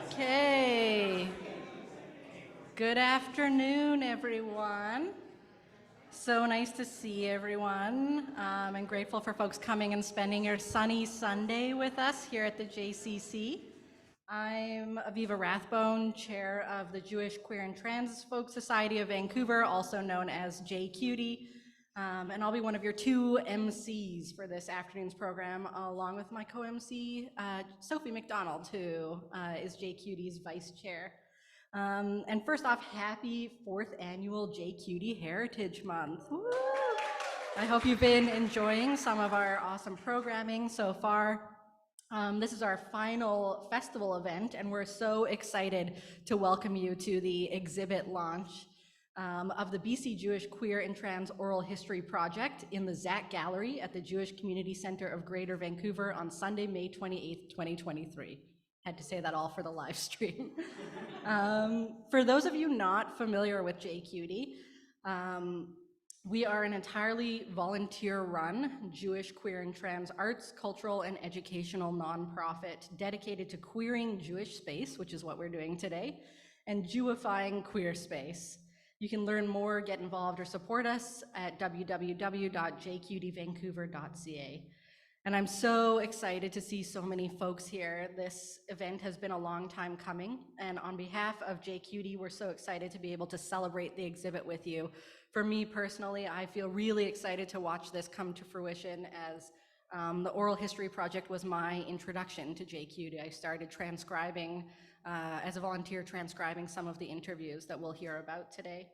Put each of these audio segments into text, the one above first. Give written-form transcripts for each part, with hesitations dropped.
Okay. Good afternoon, everyone. So nice to see everyone. I'm grateful for folks coming and spending your sunny Sunday with us here at the JCC. I'm Aviva Rathbone, chair of the Jewish Queer and Trans Folk Society of Vancouver, also known as JQT. And I'll be one of your two MCs for this afternoon's program, along with my co-MC, Sophie McDonald, who is JQT's vice chair. And first off, happy 4th annual JQT Heritage Month. Woo! I hope you've been enjoying some of our awesome programming so far. This is our final festival event, and we're so excited to welcome you to the exhibit launch of the BC Jewish Queer and Trans Oral History Project in the Zach Gallery at the Jewish Community Center of Greater Vancouver on Sunday, May 28th, 2023. Had to say that all for the live stream. For those of you not familiar with JQT, we are an entirely volunteer-run Jewish queer and trans arts, cultural, and educational nonprofit dedicated to queering Jewish space, which is what we're doing today, and Jewifying queer space. You can learn more, get involved, or support us at www.jqtvancouver.ca. And I'm so excited to see so many folks here. This event has been a long time coming, and on behalf of JQT, we're so excited to be able to celebrate the exhibit with you. For me personally, I feel really excited to watch this come to fruition, as the Oral History Project was my introduction to JQT. I started transcribing, as a volunteer, transcribing some of the interviews that we'll hear about today.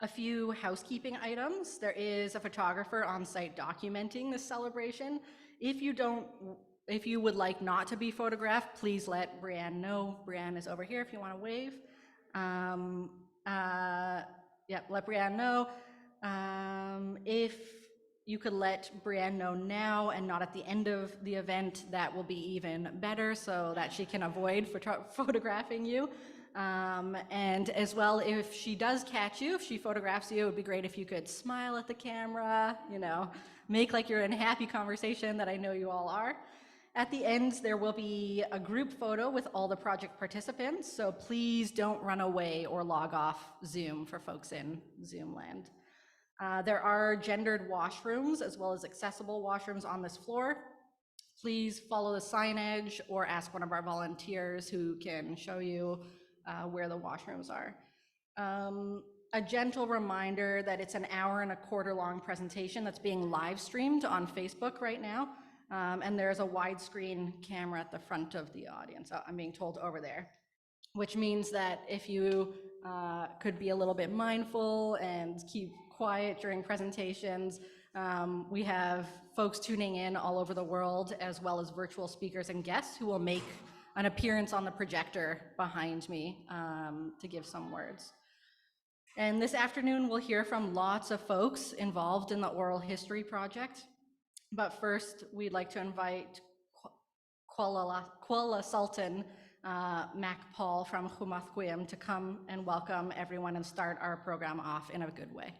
A few housekeeping items. There is a photographer on site documenting this celebration. If you would like not to be photographed, please let Brianne know. Brianne is over here if you want to wave. Let Brianne know. If you could let Brianne know now and not at the end of the event, that will be even better, so that she can avoid photographing you. And as well, if she does catch you, if she photographs you, it would be great if you could smile at the camera, make like you're in happy conversation, that I know you all are. At the end, there will be a group photo with all the project participants, so please don't run away or log off Zoom for folks in Zoom land. There are gendered washrooms as well as accessible washrooms on this floor. Please follow the signage or ask one of our volunteers who can show you where the washrooms are. A gentle reminder that it's an 1.25 hour long presentation that's being live streamed on Facebook right now. And there's a widescreen camera at the front of the audience. I'm being told over there, which means that if you could be a little bit mindful and keep quiet during presentations. We have folks tuning in all over the world, as well as virtual speakers and guests who will make an appearance on the projector behind me to give some words. And this afternoon, we'll hear from lots of folks involved in the Oral History Project. But first, we'd like to invite Kuala Sultan Mac Paul from Chumathquim to come and welcome everyone and start our program off in a good way.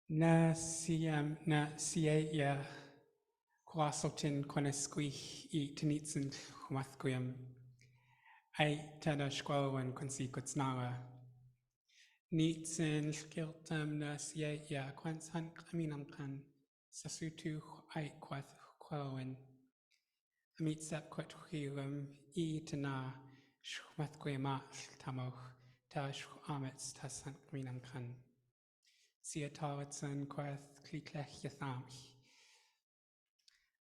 Na siya kwasotin konesqui I tenitzen Chumathquim. Ai tada shkwawan konsi kutsnawa. Nitzen skiltam na siya kwansan klaminam kan sasutu ai kwath kwawan. Amit sap kwat huilam I tana Chumathquima tamoch ta shkamets tasan klaminam kan. Hi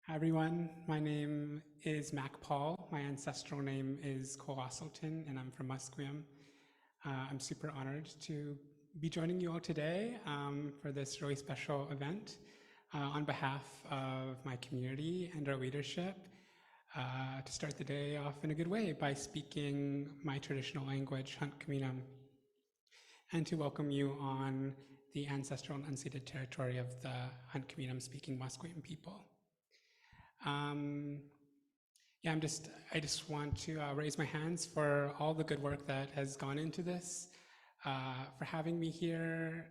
everyone, my name is Mac Paul. My ancestral name is Kuala and I'm from Musqueam. I'm super honored to be joining you all today for this really special event on behalf of my community and our leadership to start the day off in a good way by speaking my traditional language, Hunt Kaminam, and to welcome you on the ancestral and unceded territory of the Hunt Kaminam speaking Musqueam people. I just want to raise my hands for all the good work that has gone into this. for having me here.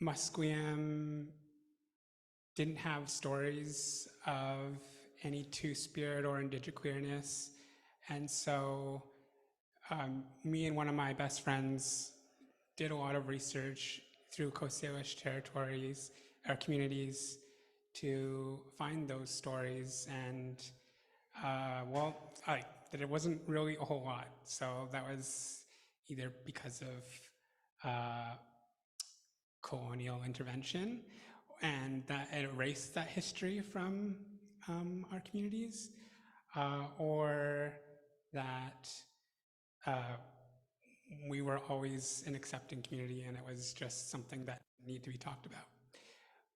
Musqueam didn't have stories of any two-spirit or indigiqueerness, and so me and one of my best friends did a lot of research through Coast Salish territories, or communities, to find those stories, and there wasn't really a whole lot. So that was either because of colonial intervention, and that it erased that history from our communities, or that uh, we were always an accepting community and it was just something that needed to be talked about.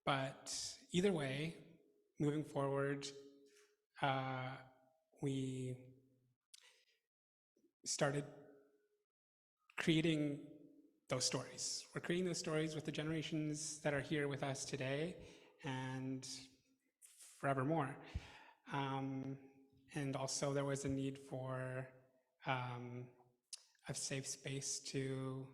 But either way, moving forward, we started creating those stories. We're creating those stories with the generations that are here with us today and forevermore. And also there was a need for a safe space to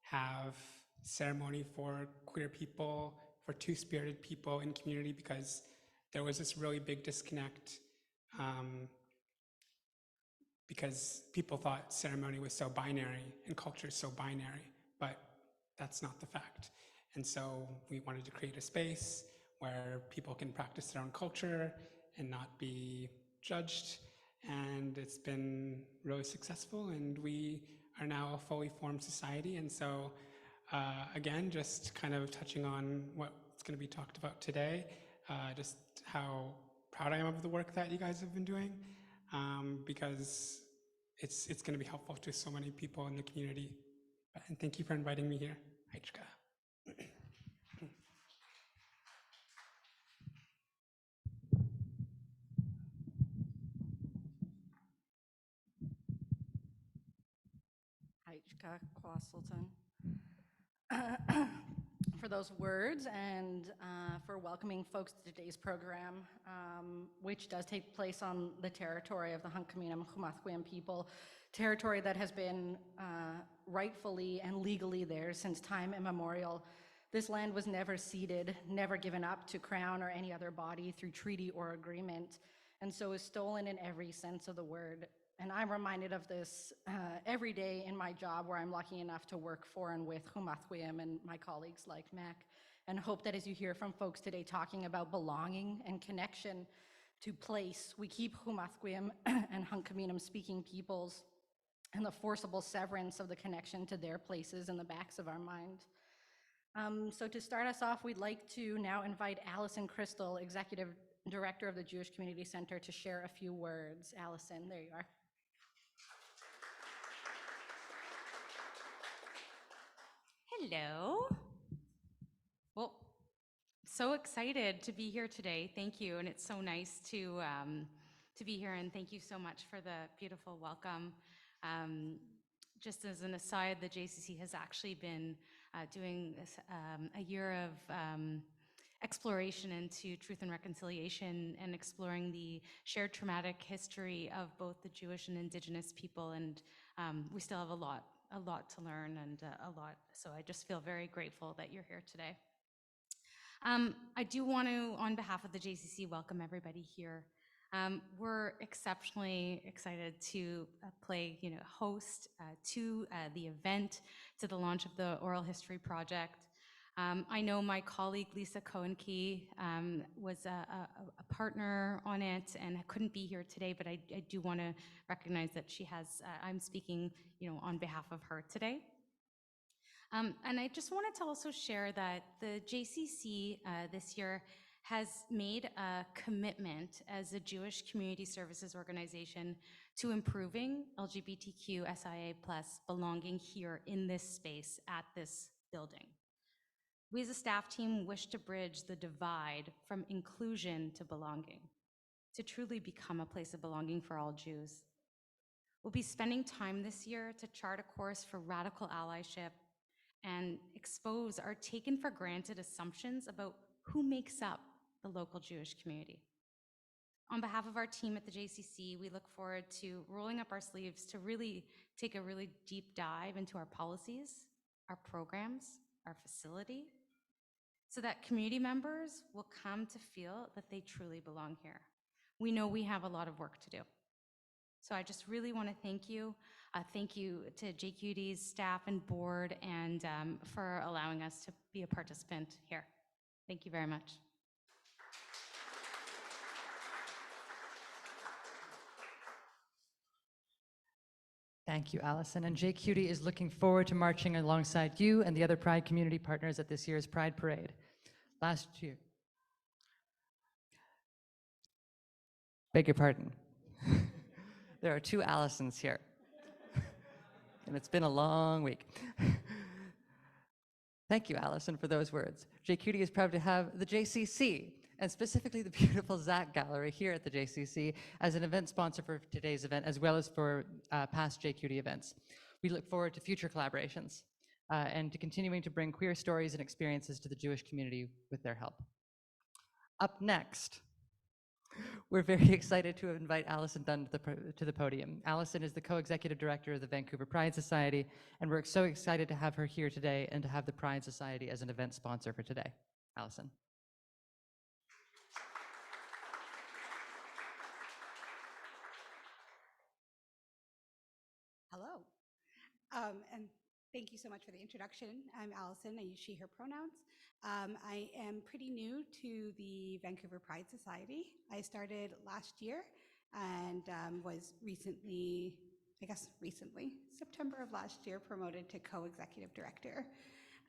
have ceremony for queer people, for two-spirited people in community, because there was this really big disconnect because people thought ceremony was so binary and culture is so binary, but that's not the fact. And so we wanted to create a space where people can practice their own culture and not be judged. And it's been really successful, and we are now a fully formed society. And so, again, just kind of touching on what's going to be talked about today, just how proud I am of the work that you guys have been doing, because it's going to be helpful to so many people in the community. And thank you for inviting me here. Aichka. Aichka Kwasselton, for those words and for welcoming folks to today's program, which does take place on the territory of the Hunkaminam Humathwim people, territory that has been rightfully and legally theirs since time immemorial. This land was never ceded, never given up to Crown or any other body through treaty or agreement, and so is stolen in every sense of the word. And I'm reminded of this every day in my job, where I'm lucky enough to work for and with Humathwim and my colleagues like Mac, and hope that as you hear from folks today talking about belonging and connection to place, we keep Humathwim and Hunkaminam speaking peoples and the forcible severance of the connection to their places in the backs of our mind. So to start us off, we'd like to now invite Allison Crystal, Executive Director of the Jewish Community Center, to share a few words. Allison, there you are. Hello. Well, so excited to be here today. Thank you, and it's so nice to be here. And thank you so much for the beautiful welcome. Just as an aside, the JCC has actually been doing this, a year of exploration into truth and reconciliation and exploring the shared traumatic history of both the Jewish and Indigenous people, and we still have a lot to learn and a lot. So I just feel very grateful that you're here today. I do want to, on behalf of the JCC, welcome everybody here. We're exceptionally excited to host to the event, to the launch of the Oral History Project. I know my colleague Lisa Cohen-Key was a partner on it and couldn't be here today, but I do want to recognize that she has, I'm speaking on behalf of her today. And I just wanted to also share that the JCC this year has made a commitment as a Jewish community services organization to improving LGBTQ SIA+ belonging here in this space at this building. We as a staff team wish to bridge the divide from inclusion to belonging, to truly become a place of belonging for all Jews. We'll be spending time this year to chart a course for radical allyship and expose our taken for granted assumptions about who makes up the local Jewish community. On behalf of our team at the JCC, we look forward to rolling up our sleeves to really take a really deep dive into our policies, our programs, our facility, so that community members will come to feel that they truly belong here. We know we have a lot of work to do. So I just really want to thank you. Thank you to JQT's staff and board and for allowing us to be a participant here. Thank you very much. Thank you, Allison. And JQT is looking forward to marching alongside you and the other Pride community partners at this year's Pride Parade. Last year, beg your pardon. There are two Allisons here. And it's been a long week. Thank you, Allison, for those words. JQT is proud to have the JCC, and specifically the beautiful Zach Gallery here at the JCC as an event sponsor for today's event, as well as for past JQT events. We look forward to future collaborations and to continuing to bring queer stories and experiences to the Jewish community with their help. Up next, we're very excited to invite Allison Dunn to the podium. Allison is the co-executive director of the Vancouver Pride Society, and we're so excited to have her here today and to have the Pride Society as an event sponsor for today. Allison. Hello, and thank you so much for the introduction. I'm Allison. I use she, her pronouns. I am pretty new to the Vancouver Pride Society. I started last year and was recently, September of last year, promoted to co-executive director.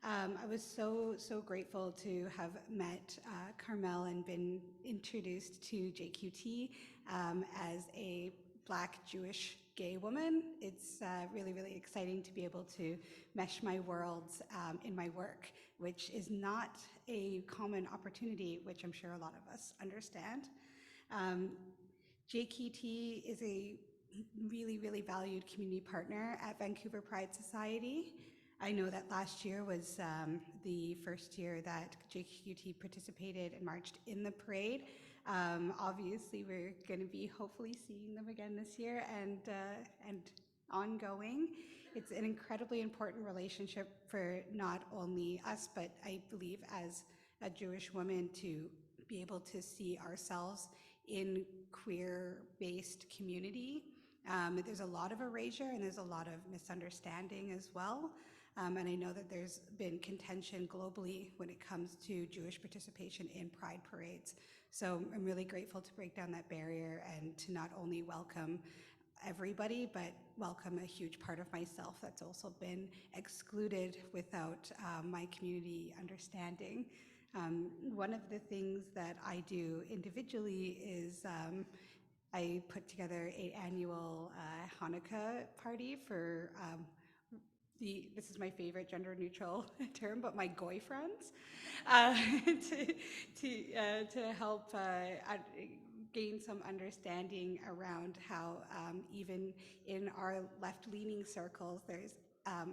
I was so grateful to have met Carmel and been introduced to JQT as a Black Jewish gay woman. It's really exciting to be able to mesh my worlds in my work, which is not a common opportunity, which I'm sure a lot of us understand. JQT is a really valued community partner at Vancouver Pride Society. I know that last year was the first year that JQT participated and marched in the parade. Obviously, we're going to be hopefully seeing them again this year and ongoing. It's an incredibly important relationship for not only us, but I believe as a Jewish woman to be able to see ourselves in queer-based community. There's a lot of erasure and there's a lot of misunderstanding as well. And I know that there's been contention globally when it comes to Jewish participation in pride parades. So I'm really grateful to break down that barrier and to not only welcome everybody, but welcome a huge part of myself that's also been excluded without my community understanding. One of the things that I do individually is I put together an annual Hanukkah party for this is my favorite gender neutral term, but my goy friends, to help gain some understanding around how even in our left-leaning circles, there's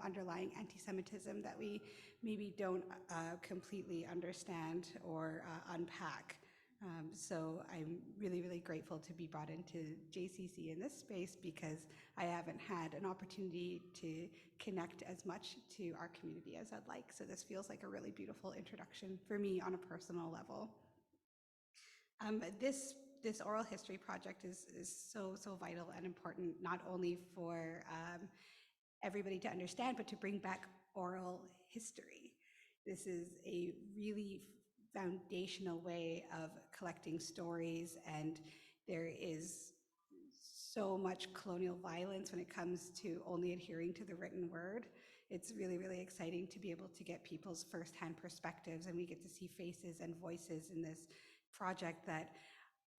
underlying anti-Semitism that we maybe don't completely understand or unpack. So I'm really grateful to be brought into JCC in this space because I haven't had an opportunity to connect as much to our community as I'd like. So this feels like a really beautiful introduction for me on a personal level. This oral history project is so vital and important, not only for everybody to understand, but to bring back oral history. This is a really foundational way of collecting stories, and there is so much colonial violence when it comes to only adhering to the written word. It's really exciting to be able to get people's firsthand perspectives, and we get to see faces and voices in this project that,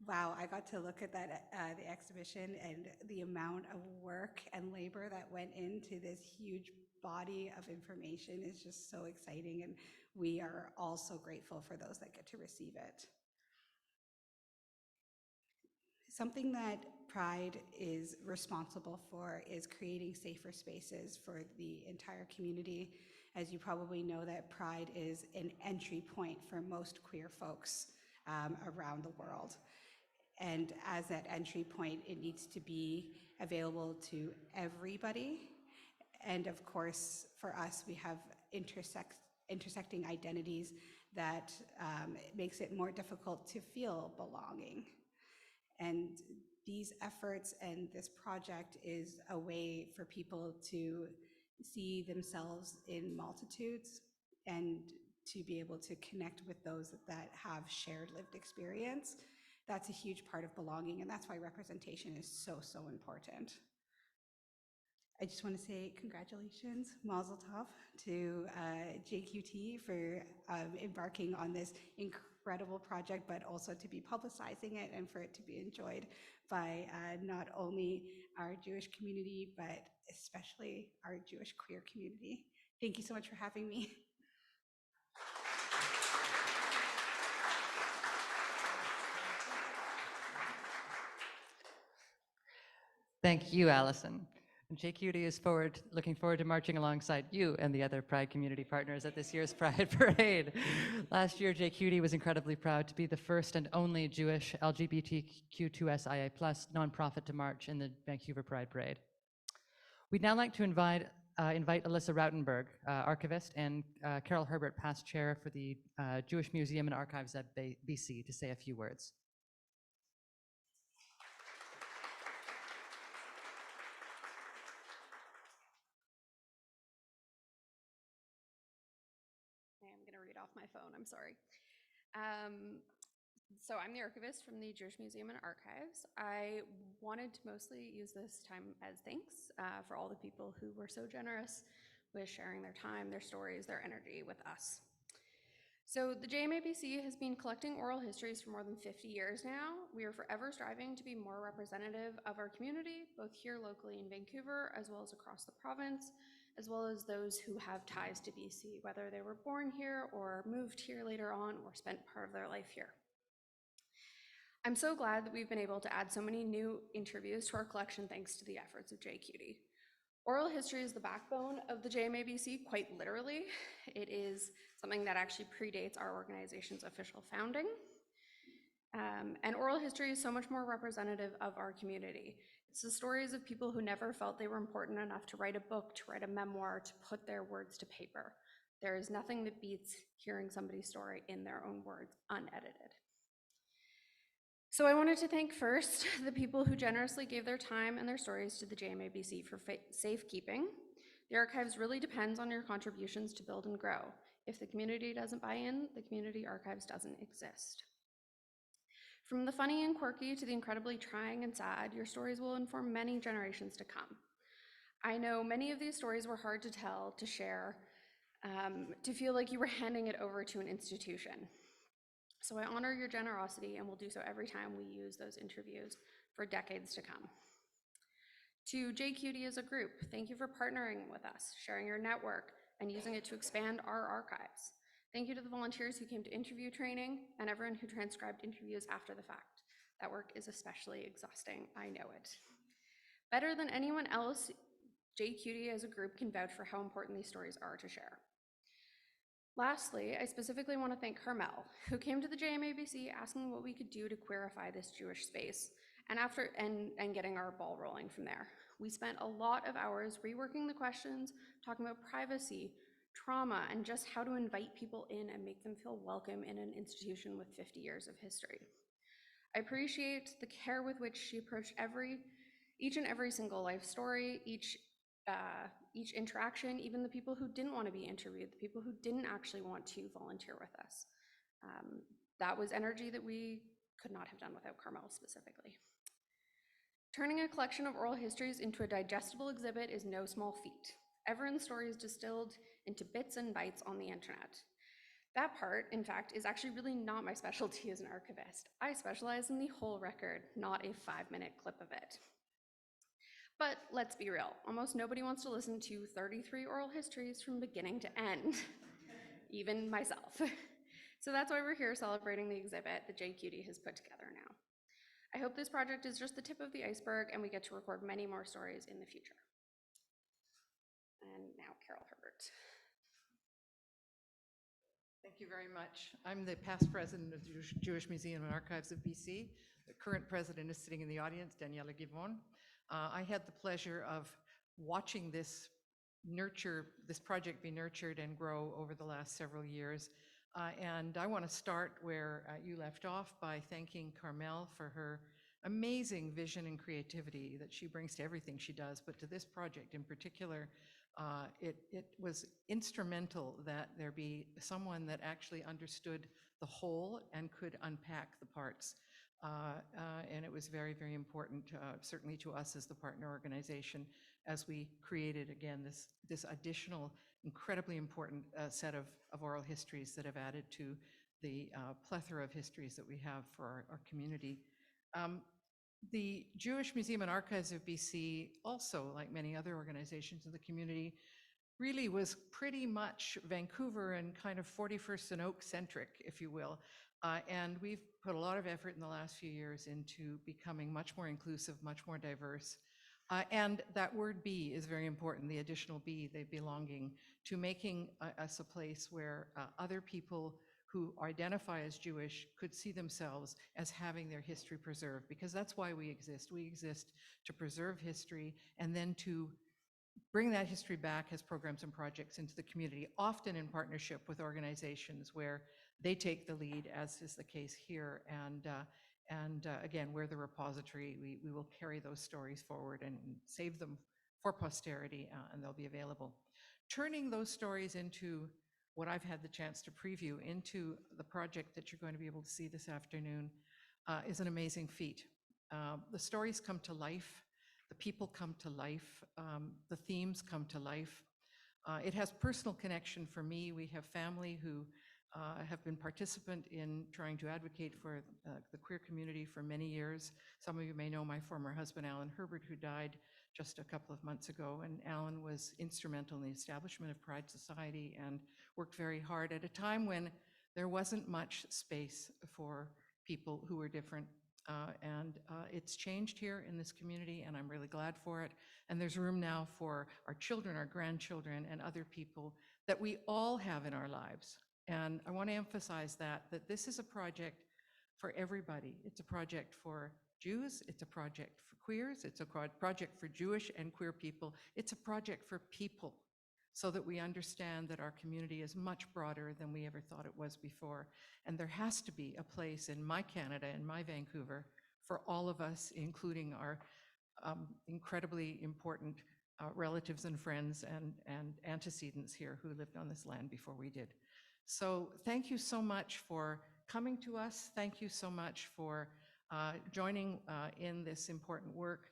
wow, I got to look at that the exhibition, and the amount of work and labor that went into this huge body of information is just so exciting, and we are all so grateful for those that get to receive it. Something that Pride is responsible for is creating safer spaces for the entire community. As you probably know, that Pride is an entry point for most queer folks around the world. And as that entry point, it needs to be available to everybody. And of course, for us, we have intersecting identities that makes it more difficult to feel belonging. And these efforts and this project is a way for people to see themselves in multitudes and to be able to connect with those that have shared lived experience. That's a huge part of belonging, and that's why representation is so, so important. I just want to say congratulations, Mazel Tov, to JQT for embarking on this incredible project, but also to be publicizing it and for it to be enjoyed by not only our Jewish community, but especially our Jewish queer community. Thank you so much for having me. Thank you, Allison. And JQT is looking forward to marching alongside you and the other Pride community partners at this year's Pride Parade. Last year, JQT was incredibly proud to be the first and only Jewish LGBTQ2SIA+ nonprofit to march in the Vancouver Pride Parade. We'd now like to invite Alyssa Rautenberg, archivist, and Carol Herbert, past chair for the Jewish Museum and Archives at BC, to say a few words. I'm going to read off my phone, I'm sorry. So I'm the archivist from the Jewish Museum and Archives. I wanted to mostly use this time as thanks for all the people who were so generous with sharing their time, their stories, their energy with us. So the JMABC has been collecting oral histories for more than 50 years now. We are forever striving to be more representative of our community, both here locally in Vancouver, as well as across the province, as well as those who have ties to BC, whether they were born here or moved here later on or spent part of their life here. I'm so glad that we've been able to add so many new interviews to our collection thanks to the efforts of JQT. Oral history is the backbone of the JMABC, quite literally. It is something that actually predates our organization's official founding. And oral history is so much more representative of our community. It's the stories of people who never felt they were important enough to write a book, to write a memoir, to put their words to paper. There is nothing that beats hearing somebody's story in their own words, unedited. So I wanted to thank first the people who generously gave their time and their stories to the JMABC for safekeeping. The archives really depends on your contributions to build and grow. If the community doesn't buy in, the community archives doesn't exist. From the funny and quirky to the incredibly trying and sad, your stories will inform many generations to come. I know many of these stories were hard to tell, to share, to feel like you were handing it over to an institution. So I honor your generosity and will do so every time we use those interviews for decades to come. To JQT as a group, thank you for partnering with us, sharing your network, and using it to expand our archives. Thank you to the volunteers who came to interview training and everyone who transcribed interviews after the fact. That work is especially exhausting, I know it. Better than anyone else, JQT as a group can vouch for how important these stories are to share. Lastly, I specifically want to thank Carmel, who came to the JMABC asking what we could do to queerify this Jewish space, and getting our ball rolling from there. We spent a lot of hours reworking the questions, talking about privacy, trauma, and just how to invite people in and make them feel welcome in an institution with 50 years of history. I appreciate the care with which she approached each and every single life story, each interaction, even the people who didn't want to be interviewed, the people who didn't actually want to volunteer with us. That was energy that we could not have done without Carmel specifically. Turning a collection of oral histories into a digestible exhibit is no small feat. Everyone's story is distilled into bits and bytes on the internet. That part, in fact, is actually really not my specialty as an archivist. I specialize in the whole record, not a 5-minute clip of it. But let's be real, almost nobody wants to listen to 33 oral histories from beginning to end, even myself. So that's why we're here celebrating the exhibit that JQT has put together now. I hope this project is just the tip of the iceberg and we get to record many more stories in the future. And now Carol Herbert. Thank Thank you very much. I'm the past president of the Jewish Museum and Archives of BC. The current president is sitting in the audience, Daniela Givon. I had the pleasure of watching this project be nurtured and grow over the last several years. And I want to start where you left off by thanking Carmel for her amazing vision and creativity that she brings to everything she does, but to this project in particular. It was instrumental that there be someone that actually understood the whole and could unpack the parts. And it was very, very important, certainly to us as the partner organization, as we created, again, this additional, incredibly important set of oral histories that have added to the plethora of histories that we have for our community. The Jewish Museum and Archives of BC, also like many other organizations in the community, really was pretty much Vancouver and kind of 41st and Oak centric, if you will. And we've put a lot of effort in the last few years into becoming much more inclusive, much more diverse. And that word be is very important, the additional be, the belonging, to making us a place where other people who identify as Jewish could see themselves as having their history preserved, because that's why we exist. We exist to preserve history and then to bring that history back as programs and projects into the community, often in partnership with organizations where they take the lead, as is the case here. And again, we're the repository. We will carry those stories forward and save them for posterity, and they'll be available. Turning those stories into what I've had the chance to preview into the project that you're going to be able to see this afternoon is an amazing feat. The stories come to life, the people come to life, the themes come to life. It has personal connection for me. We have family who have been participant in trying to advocate for the queer community for many years. Some of you may know my former husband, Alan Herbert, who died just a couple of months ago, and Alan was instrumental in the establishment of Pride Society and worked very hard at a time when there wasn't much space for people who were different. And it's changed here in this community, and I'm really glad for it. And there's room now for our children, our grandchildren, and other people that we all have in our lives. And I want to emphasize that this is a project for everybody. It's a project for Jews, it's a project for queers, it's a project for Jewish and queer people. It's a project for people, so that we understand that our community is much broader than we ever thought it was before. And there has to be a place in my Canada and my Vancouver for all of us, including our incredibly important relatives and friends and antecedents here who lived on this land before we did. So thank you so much for coming to us. Thank you so much for joining in this important work.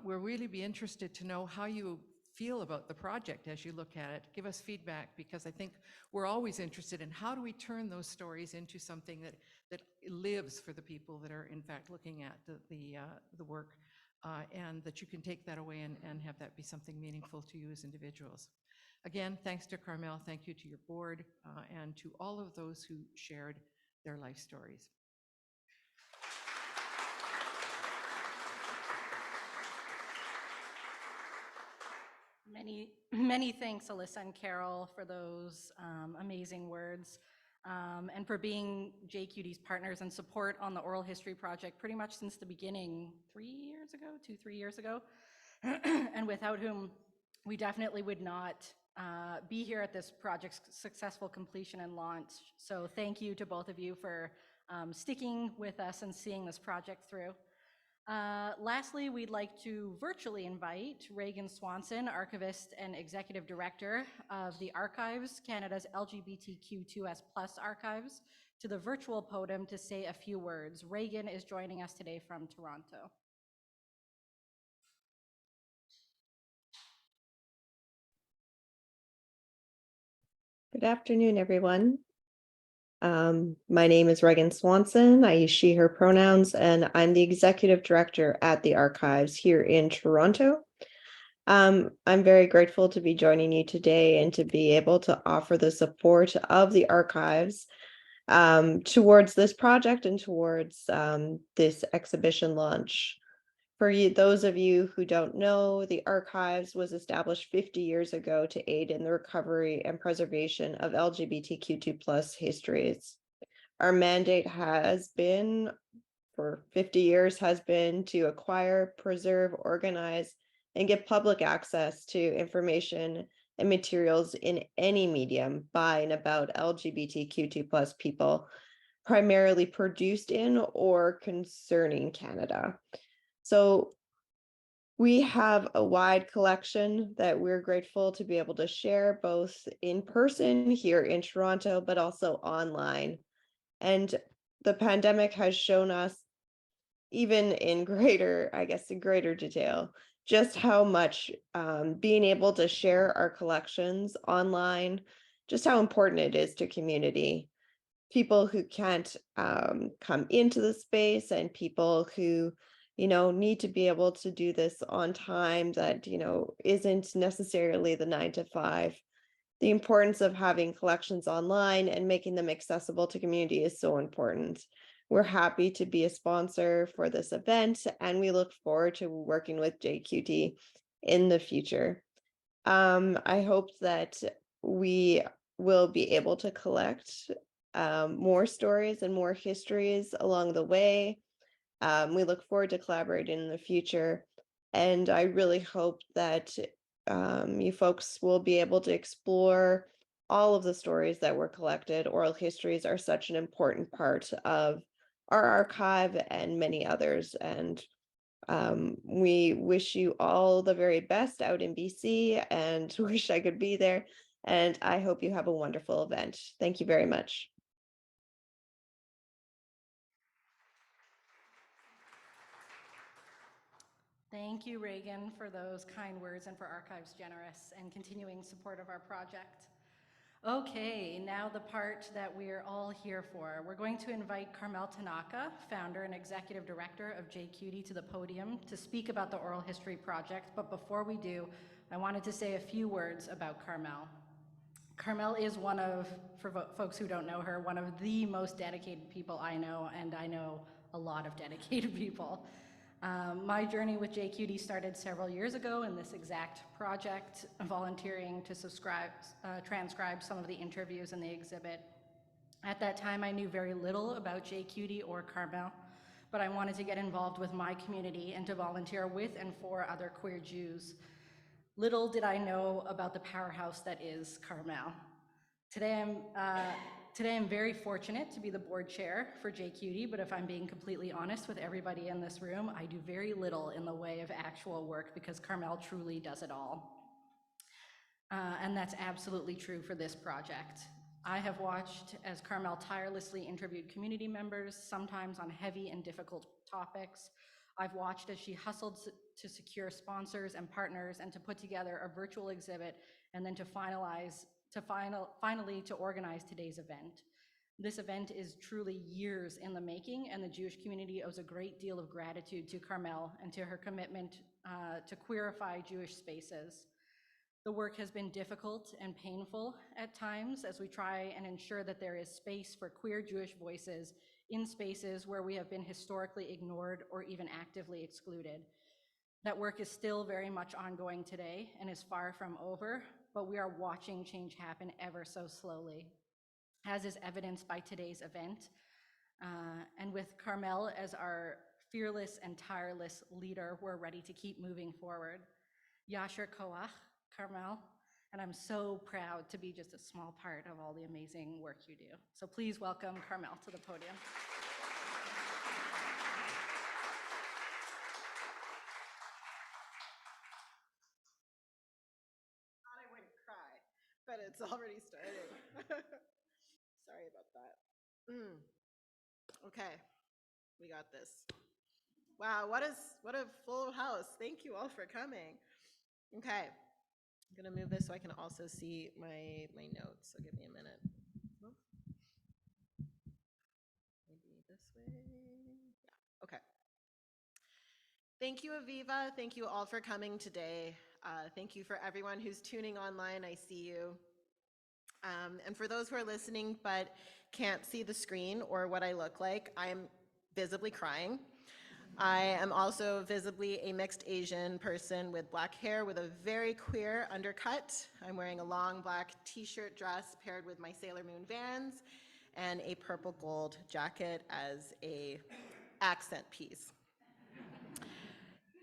We'll really be interested to know how you feel about the project as you look at it. Give us feedback, because I think we're always interested in how do we turn those stories into something that lives for the people that are in fact looking at the work, and that you can take that away and have that be something meaningful to you as individuals. Again, thanks to Carmel, thank you to your board, and to all of those who shared their life stories. Many thanks, Alyssa and Carol, for those amazing words, and for being JQT's partners and support on the Oral History Project pretty much since the beginning, 3 years ago, 3 years ago, and without whom we definitely would not be here at this project's successful completion and launch. So thank you to both of you for sticking with us and seeing this project through. Lastly, we'd like to virtually invite Reagan Swanson, Archivist and Executive Director of the Archives, Canada's LGBTQ2S+ archives, to the virtual podium to say a few words. Reagan is joining us today from Toronto. Good afternoon, everyone. My name is Reagan Swanson. I use she, her pronouns, and I'm the executive director at the Archives here in Toronto. I'm very grateful to be joining you today and to be able to offer the support of the Archives towards this project and towards this exhibition launch. For you, those of you who don't know, the Archives was established 50 years ago to aid in the recovery and preservation of LGBTQ2+ histories. Our mandate has been, for 50 years, has been to acquire, preserve, organize, and give public access to information and materials in any medium by and about LGBTQ2+ people, primarily produced in or concerning Canada. So we have a wide collection that we're grateful to be able to share both in person here in Toronto, but also online. And the pandemic has shown us, even in greater, I guess, in greater detail, just how much being able to share our collections online, just how important it is to community. People who can't come into the space and people who, need to be able to do this on time that, isn't necessarily the 9 to 5. The importance of having collections online and making them accessible to community is so important. We're happy to be a sponsor for this event, and we look forward to working with JQT in the future. I hope that we will be able to collect more stories and more histories along the way. We look forward to collaborating in the future. And I really hope that you folks will be able to explore all of the stories that were collected. Oral histories are such an important part of our archive and many others. And we wish you all the very best out in BC and wish I could be there. And I hope you have a wonderful event. Thank you very much. Thank you, Reagan, for those kind words and for Archives Generous and continuing support of our project. Okay, now the part that we're all here for. We're going to invite Carmel Tanaka, founder and executive director of JQT, to the podium to speak about the Oral History Project. But before we do, I wanted to say a few words about Carmel. Carmel is one of, for folks who don't know her, one of the most dedicated people I know, and I know a lot of dedicated people. My journey with JQT started several years ago in this exact project, volunteering to transcribe some of the interviews in the exhibit. At that time, I knew very little about JQT or Carmel, but I wanted to get involved with my community and to volunteer with and for other queer Jews. Little did I know about the powerhouse that is Carmel. Today I'm very fortunate to be the board chair for JQT, but if I'm being completely honest with everybody in this room, I do very little in the way of actual work because Carmel truly does it all. And that's absolutely true for this project. I have watched as Carmel tirelessly interviewed community members, sometimes on heavy and difficult topics. I've watched as she hustled to secure sponsors and partners and to put together a virtual exhibit and then to finally to organize today's event. This event is truly years in the making, and the Jewish community owes a great deal of gratitude to Carmel and to her commitment to queerify Jewish spaces. The work has been difficult and painful at times as we try and ensure that there is space for queer Jewish voices in spaces where we have been historically ignored or even actively excluded. That work is still very much ongoing today and is far from over, but we are watching change happen ever so slowly, as is evidenced by today's event. And with Carmel as our fearless and tireless leader, we're ready to keep moving forward. Yasher Koach, Carmel, and I'm so proud to be just a small part of all the amazing work you do. So please welcome Carmel to the podium. Thought I wouldn't cry, but it's already started. Sorry about that. Okay, we got this. Wow, what a full house. Thank you all for coming. Okay, I'm gonna move this so I can also see my notes. So give me a minute. Maybe this way. Yeah. Okay. Thank you, Aviva. Thank you all for coming today. Thank you for everyone who's tuning online. I see you. And for those who are listening but can't see the screen or what I look like, I'm visibly crying. I am also visibly a mixed Asian person with black hair with a very queer undercut. I'm wearing a long black t-shirt dress paired with my Sailor Moon Vans and a purple gold jacket as a accent piece.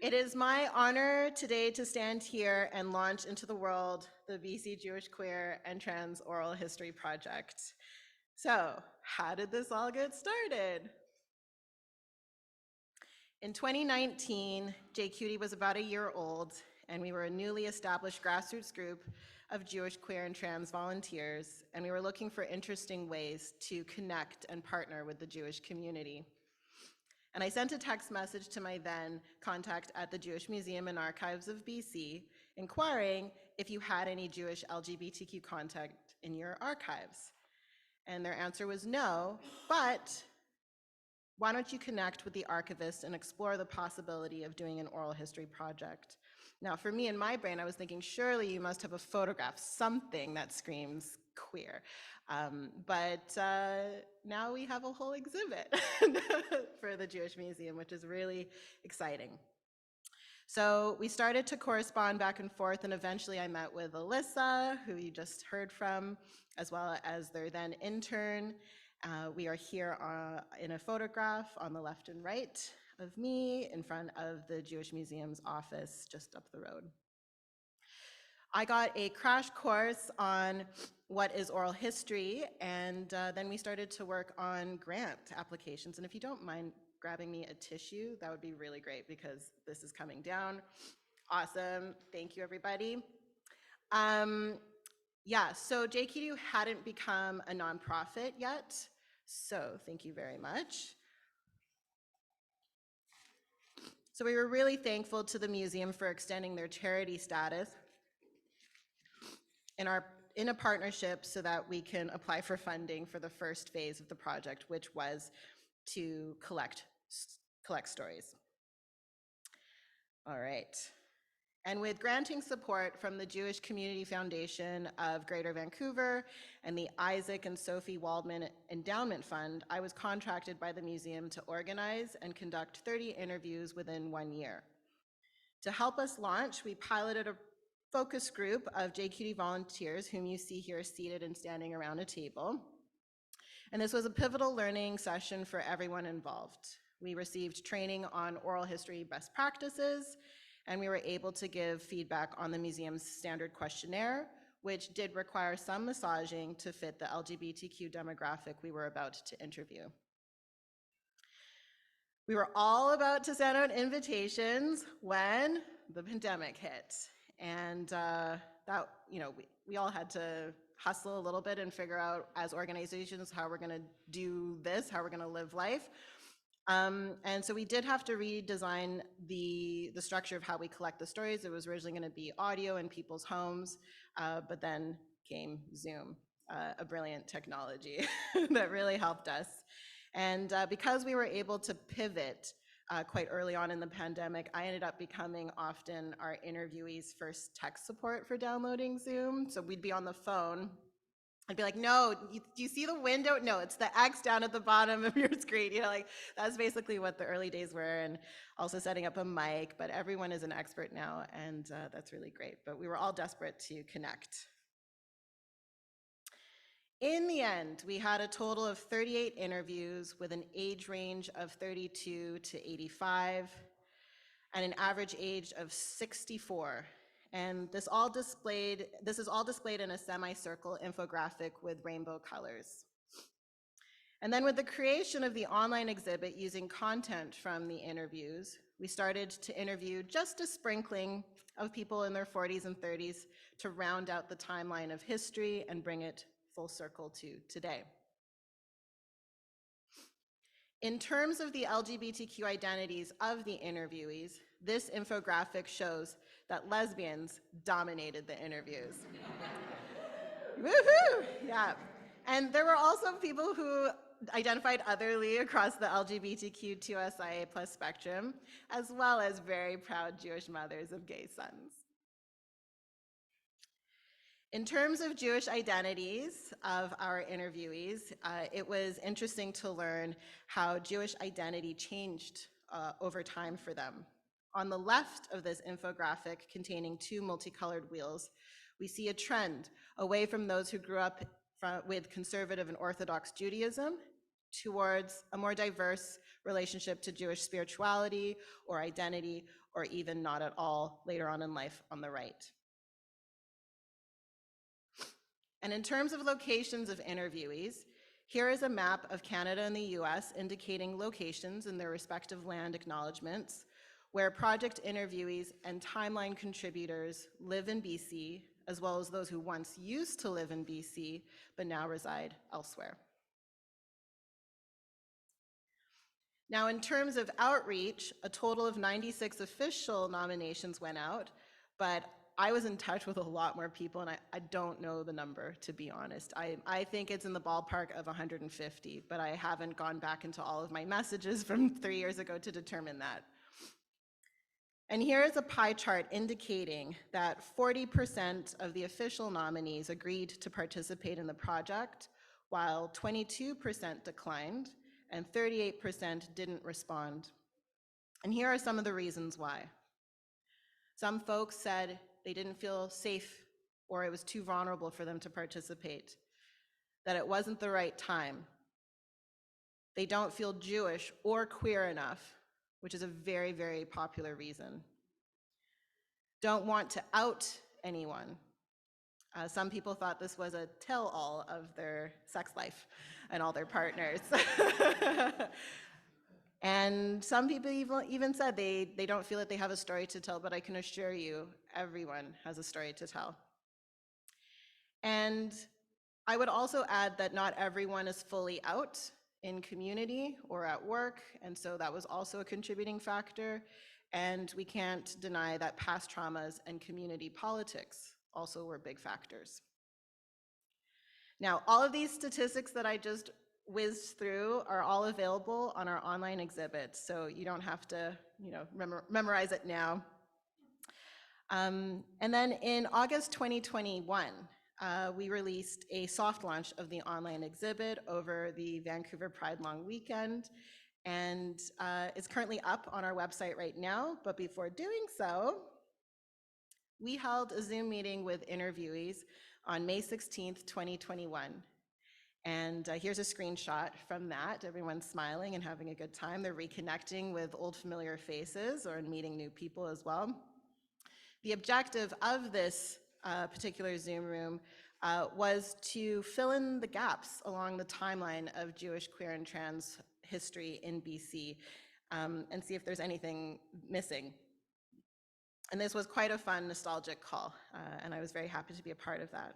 It is my honor today to stand here and launch into the world the BC Jewish Queer and Trans Oral History Project. So, how did this all get started? In 2019, JQT was about a year old, and we were a newly established grassroots group of Jewish, queer, and trans volunteers, and we were looking for interesting ways to connect and partner with the Jewish community. And I sent a text message to my then contact at the Jewish Museum and Archives of BC, inquiring if you had any Jewish LGBTQ content in your archives. And their answer was no, but why don't you connect with the archivist and explore the possibility of doing an oral history project? Now, for me in my brain, I was thinking, surely you must have a photograph, something that screams queer. But now we have a whole exhibit for the Jewish Museum, which is really exciting. So we started to correspond back and forth, and eventually I met with Alyssa, who you just heard from, as well as their then intern. We are here in a photograph on the left and right of me in front of the Jewish Museum's office just up the road. I got a crash course on what is oral history, and then we started to work on grant applications. And if you don't mind grabbing me a tissue, that would be really great because this is coming down. Awesome, thank you everybody. Yeah, so JQT hadn't become a nonprofit yet, so thank you very much. So we were really thankful to the museum for extending their charity status in a partnership so that we can apply for funding for the first phase of the project, which was to collect stories. All right. And with granting support from the Jewish Community Foundation of Greater Vancouver and the Isaac and Sophie Waldman Endowment Fund, I was contracted by the museum to organize and conduct 30 interviews within 1 year. To help us launch, we piloted a focus group of JQT volunteers, whom you see here seated and standing around a table. And this was a pivotal learning session for everyone involved. We received training on oral history best practices, and we were able to give feedback on the museum's standard questionnaire, which did require some massaging to fit the LGBTQ demographic we were about to interview. We were all about to send out invitations when the pandemic hit. And that, we all had to hustle a little bit and figure out as organizations how we're gonna do this, how we're gonna live life. And so we did have to redesign the structure of how we collect the stories. It was originally going to be audio in people's homes, but then came Zoom, a brilliant technology that really helped us. And because we were able to pivot quite early on in the pandemic, I ended up becoming often our interviewees' first tech support for downloading Zoom. So we'd be on the phone. I'd be like, no, do you see the window? No, it's the X down at the bottom of your screen. That's basically what the early days were, and also setting up a mic, but everyone is an expert now, and that's really great. But we were all desperate to connect. In the end, we had a total of 38 interviews with an age range of 32 to 85 and an average age of 64. And this is all displayed in a semicircle infographic with rainbow colors. And then with the creation of the online exhibit using content from the interviews, we started to interview just a sprinkling of people in their 40s and 30s to round out the timeline of history and bring it full circle to today. In terms of the LGBTQ identities of the interviewees, this infographic shows that lesbians dominated the interviews. Woohoo! Yeah. And there were also people who identified otherly across the LGBTQ2SIA+ spectrum, as well as very proud Jewish mothers of gay sons. In terms of Jewish identities of our interviewees, it was interesting to learn how Jewish identity changed over time for them. On the left of this infographic containing two multicolored wheels, we see a trend away from those who grew up with conservative and Orthodox Judaism towards a more diverse relationship to Jewish spirituality or identity, or even not at all later on in life on the right. And in terms of locations of interviewees, here is a map of Canada and the US indicating locations in their respective land acknowledgements where project interviewees and timeline contributors live in BC, as well as those who once used to live in BC but now reside elsewhere. Now, in terms of outreach, a total of 96 official nominations went out, but I was in touch with a lot more people, and I don't know the number, to be honest. I think it's in the ballpark of 150, but I haven't gone back into all of my messages from 3 years ago to determine that. And here is a pie chart indicating that 40% of the official nominees agreed to participate in the project, while 22% declined, and 38% didn't respond. And here are some of the reasons why. Some folks said they didn't feel safe or it was too vulnerable for them to participate, that it wasn't the right time. They don't feel Jewish or queer enough, which is a very, very popular reason. Don't want to out anyone. Some people thought this was a tell-all of their sex life and all their partners. And some people even said they don't feel that they have a story to tell, but I can assure you, everyone has a story to tell. And I would also add that not everyone is fully out in community or at work, and so that was also a contributing factor. And we can't deny that past traumas and community politics also were big factors. Now, all of these statistics that I just whizzed through are all available on our online exhibit, so you don't have to, memorize it now. And then in August 2021, we released a soft launch of the online exhibit over the Vancouver Pride Long Weekend, and it's currently up on our website right now. But before doing so, we held a Zoom meeting with interviewees on May 16th, 2021. And here's a screenshot from that. Everyone's smiling and having a good time. They're reconnecting with old familiar faces or meeting new people as well. The objective of this particular Zoom room was to fill in the gaps along the timeline of Jewish, queer, and trans history in BC and see if there's anything missing. And this was quite a fun, nostalgic call, and I was very happy to be a part of that.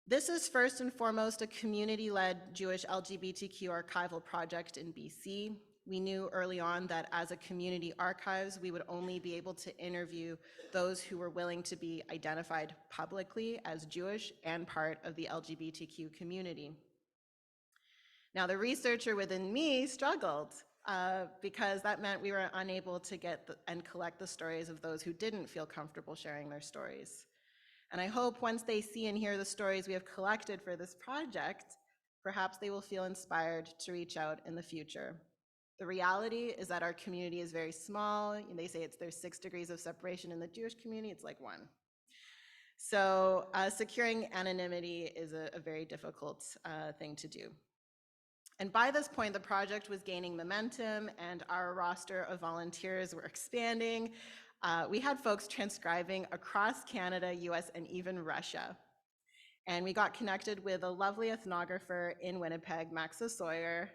This is first and foremost a community-led Jewish LGBTQ archival project in BC. We knew early on that as a community archives, we would only be able to interview those who were willing to be identified publicly as Jewish and part of the LGBTQ community. Now, the researcher within me struggled because that meant we were unable to get and collect the stories of those who didn't feel comfortable sharing their stories. And I hope once they see and hear the stories we have collected for this project, perhaps they will feel inspired to reach out in the future. The reality is that our community is very small. And they say there's 6 degrees of separation in the Jewish community, it's like 1. So securing anonymity is a very difficult thing to do. And by this point, the project was gaining momentum and our roster of volunteers were expanding. We had folks transcribing across Canada, US, and even Russia. And we got connected with a lovely ethnographer in Winnipeg, Maxa Sawyer,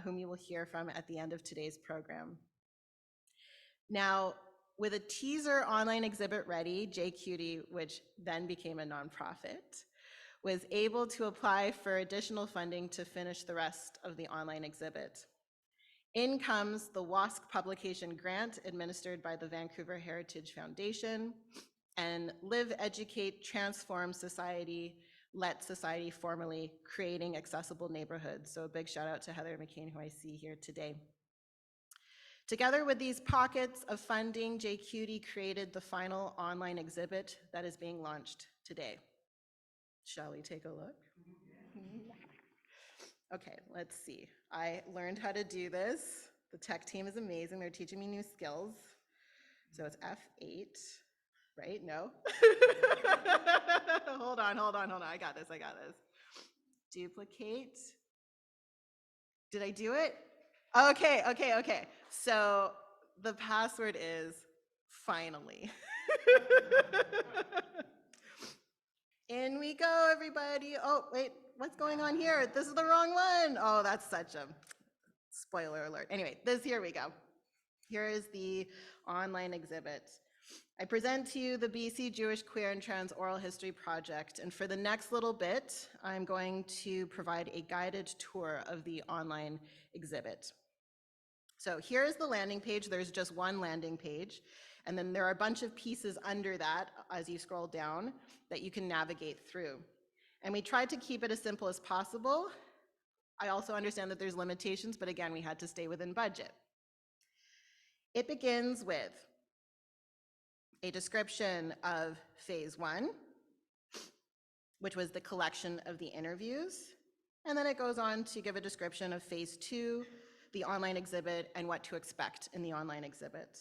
whom you will hear from at the end of today's program. Now, with a teaser online exhibit ready, JQT, which then became a nonprofit, was able to apply for additional funding to finish the rest of the online exhibit. In comes the WASC publication grant administered by the Vancouver Heritage Foundation, and Live, Educate, Transform Society, Let Society Formally, Creating Accessible Neighborhoods. So a big shout out to Heather McCain, who I see here today. Together with these pockets of funding, JQT created the final online exhibit that is being launched today. Shall we take a look? Okay, let's see. I learned how to do this. The tech team is amazing. They're teaching me new skills. So it's F8, right? No? Hold on. I got this. Duplicate. Did I do it? Okay. So the password is finally. In we go, everybody. Oh, wait, what's going on here? This is the wrong one. Oh, that's such a spoiler alert. Anyway, here we go. Here is the online exhibit. I present to you the BC Jewish Queer and Trans Oral History Project, and for the next little bit, I'm going to provide a guided tour of the online exhibit. So here's the landing page. There's just one landing page, and then there are a bunch of pieces under that as you scroll down that you can navigate through. And we tried to keep it as simple as possible. I also understand that there's limitations, but again, we had to stay within budget. It begins with a description of phase 1, which was the collection of the interviews. And then it goes on to give a description of phase 2, the online exhibit, and what to expect in the online exhibit.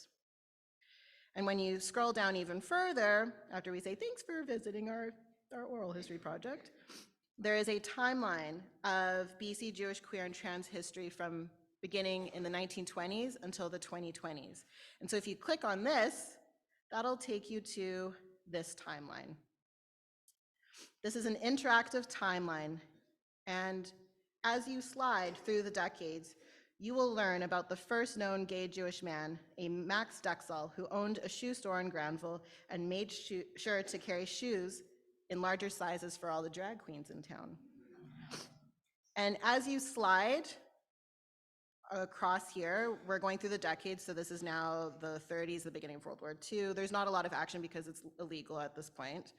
And when you scroll down even further, after we say thanks for visiting our oral history project, there is a timeline of BC Jewish queer and trans history from beginning in the 1920s until the 2020s. And so if you click on this, that'll take you to this timeline. This is an interactive timeline, and as you slide through the decades, you will learn about the first known gay Jewish man, a Max Dexel, who owned a shoe store in Granville and made sure to carry shoes in larger sizes for all the drag queens in town. And as you slide across here, we're going through the decades, so this is now the 30s, the beginning of World War II. There's not a lot of action because it's illegal at this point.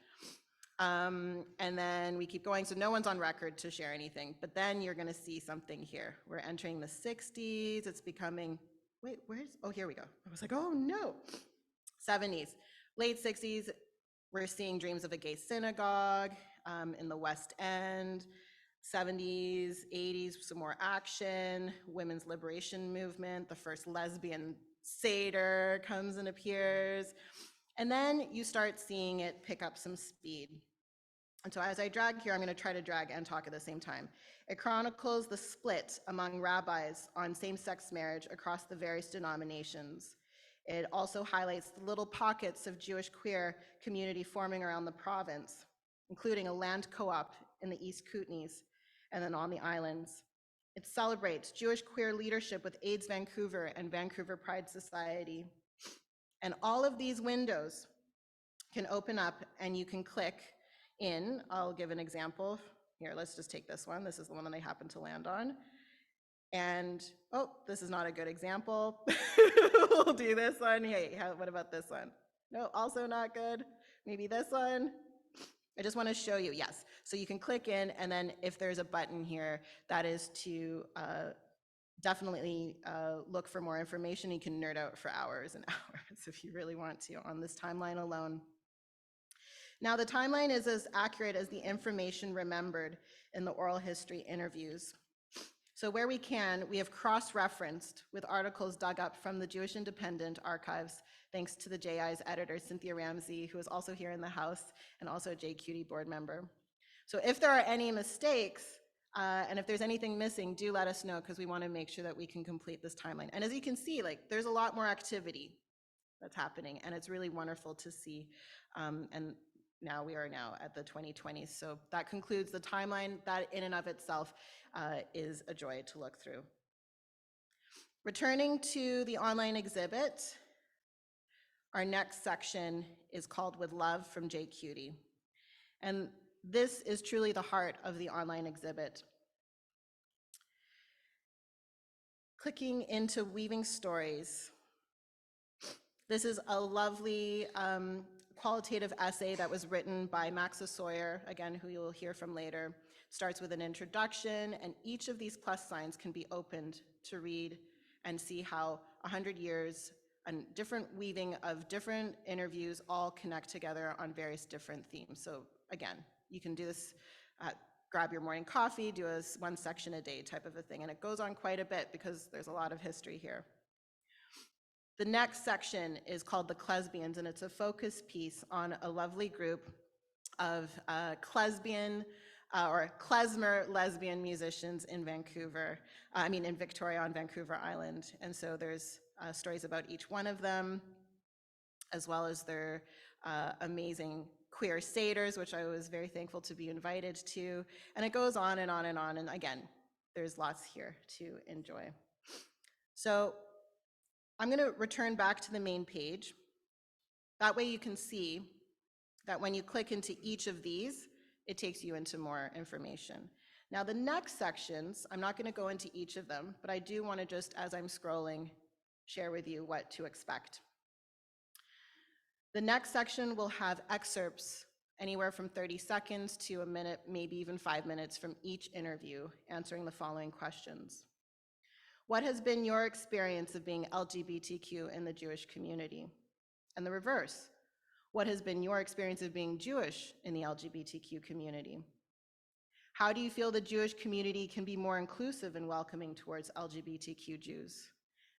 And then we keep going, so no one's on record to share anything, but then you're gonna see something here. We're entering the 60s, it's becoming, wait, oh, here we go. I was like, oh no. 70s, late 60s, we're seeing dreams of a gay synagogue in the West End. 70s, 80s, some more action, women's liberation movement, the first lesbian Seder comes and appears. And then you start seeing it pick up some speed. And so as I drag here, I'm going to try to drag and talk at the same time. It chronicles the split among rabbis on same-sex marriage across the various denominations. It also highlights the little pockets of Jewish queer community forming around the province, including a land co-op in the East Kootenays and then on the islands. It celebrates Jewish queer leadership with AIDS Vancouver and Vancouver Pride Society. And all of these windows can open up and you can click in. I'll give an example. Here, let's just take this one. This is the one that I happen to land on. And, oh, this is not a good example. We'll do this one. Hey, what about this one? No, also not good. Maybe this one. I just want to show you, yes. So you can click in, and then if there's a button here, that is to definitely look for more information. You can nerd out for hours and hours if you really want to on this timeline alone. Now, the timeline is as accurate as the information remembered in the oral history interviews. So where we can, we have cross-referenced with articles dug up from the Jewish Independent archives, thanks to the JI's editor, Cynthia Ramsey, who is also here in the House and also a JQT board member. So if there are any mistakes, and if there's anything missing, do let us know, because we want to make sure that we can complete this timeline. And as you can see, like, there's a lot more activity that's happening, and it's really wonderful to see. And now we are now at the 2020s. So that concludes the timeline. That in and of itself is a joy to look through. Returning to the online exhibit, our next section is called With Love from JQT. And this is truly the heart of the online exhibit. Clicking into Weaving Stories. This is a lovely qualitative essay that was written by Maxa Sawyer, again, who you'll hear from later. Starts with an introduction, and each of these plus signs can be opened to read and see how 100 years and different weaving of different interviews all connect together on various different themes. So again, you can do this at grab your morning coffee, do one section a day type of a thing. And it goes on quite a bit because there's a lot of history here. The next section is called The Klesbians, and it's a focus piece on a lovely group of klezmer lesbian musicians in Vancouver, in Victoria on Vancouver Island. And so there's stories about each one of them, as well as their amazing queer satyrs, which I was very thankful to be invited to. And it goes on and on and on. And again, there's lots here to enjoy. So I'm going to return back to the main page. That way you can see that when you click into each of these, it takes you into more information. Now the next sections, I'm not going to go into each of them, but I do want to just, as I'm scrolling, share with you what to expect. The next section will have excerpts anywhere from 30 seconds to a minute, maybe even 5 minutes from each interview, answering the following questions. What has been your experience of being LGBTQ in the Jewish community? And the reverse. What has been your experience of being Jewish in the LGBTQ community? How do you feel the Jewish community can be more inclusive and welcoming towards LGBTQ Jews?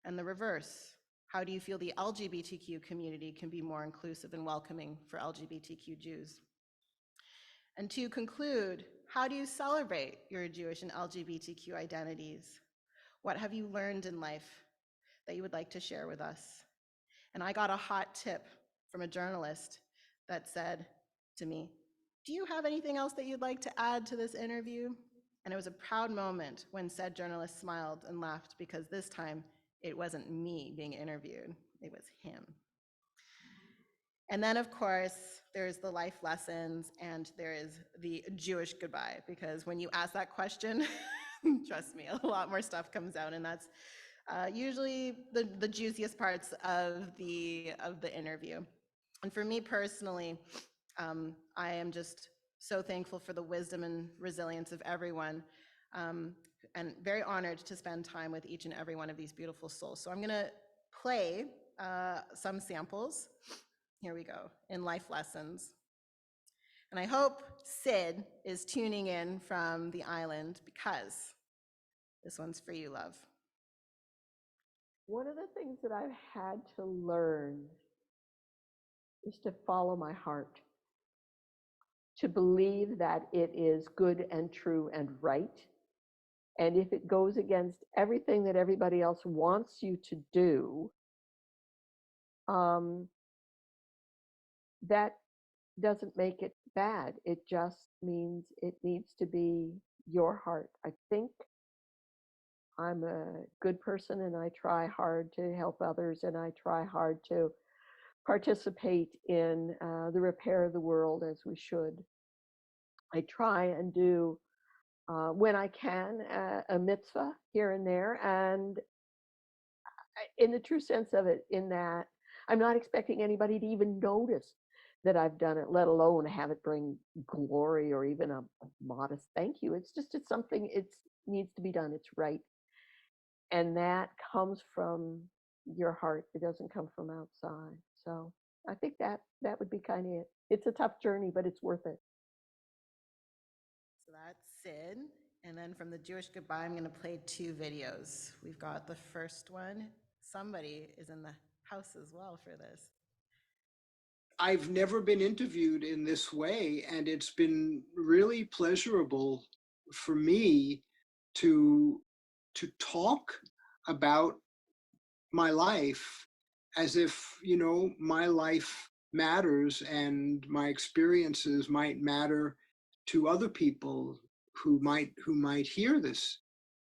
And the reverse. How do you feel the LGBTQ community can be more inclusive and welcoming for LGBTQ Jews? And to conclude, how do you celebrate your Jewish and LGBTQ identities? What have you learned in life that you would like to share with us? And I got a hot tip from a journalist that said to me, "Do you have anything else that you'd like to add to this interview?" And it was a proud moment when said journalist smiled and laughed, because this time it wasn't me being interviewed, it was him. And then, of course, there's the life lessons and there is the Jewish goodbye, because when you ask that question, trust me, a lot more stuff comes out, and that's usually the juiciest parts of the interview. And for me personally, I am just so thankful for the wisdom and resilience of everyone, and very honored to spend time with each and every one of these beautiful souls. So I'm gonna play some samples. Here we go, in life lessons. And I hope Sid is tuning in from the island, because this one's for you, love. One of the things that I've had to learn is to follow my heart, to believe that it is good and true and right. And if it goes against everything that everybody else wants you to do, that doesn't make it bad. It just means it needs to be your heart. I think I'm a good person and I try hard to help others, and I try hard to participate in the repair of the world as we should. I try and do, when I can, a mitzvah here and there, and in the true sense of it, in that I'm not expecting anybody to even notice that I've done it, let alone have it bring glory or even a modest thank you. It's something, it needs to be done, it's right. And that comes from your heart. It doesn't come from outside. So I think that would be kind of it. It's a tough journey, but it's worth it. So that's Sid. And then from the Jewish Goodbye, I'm going to play 2 videos. We've got the first one. Somebody is in the house as well for this. I've never been interviewed in this way, and it's been really pleasurable for me to talk about my life as if, you know, my life matters and my experiences might matter to other people who might hear this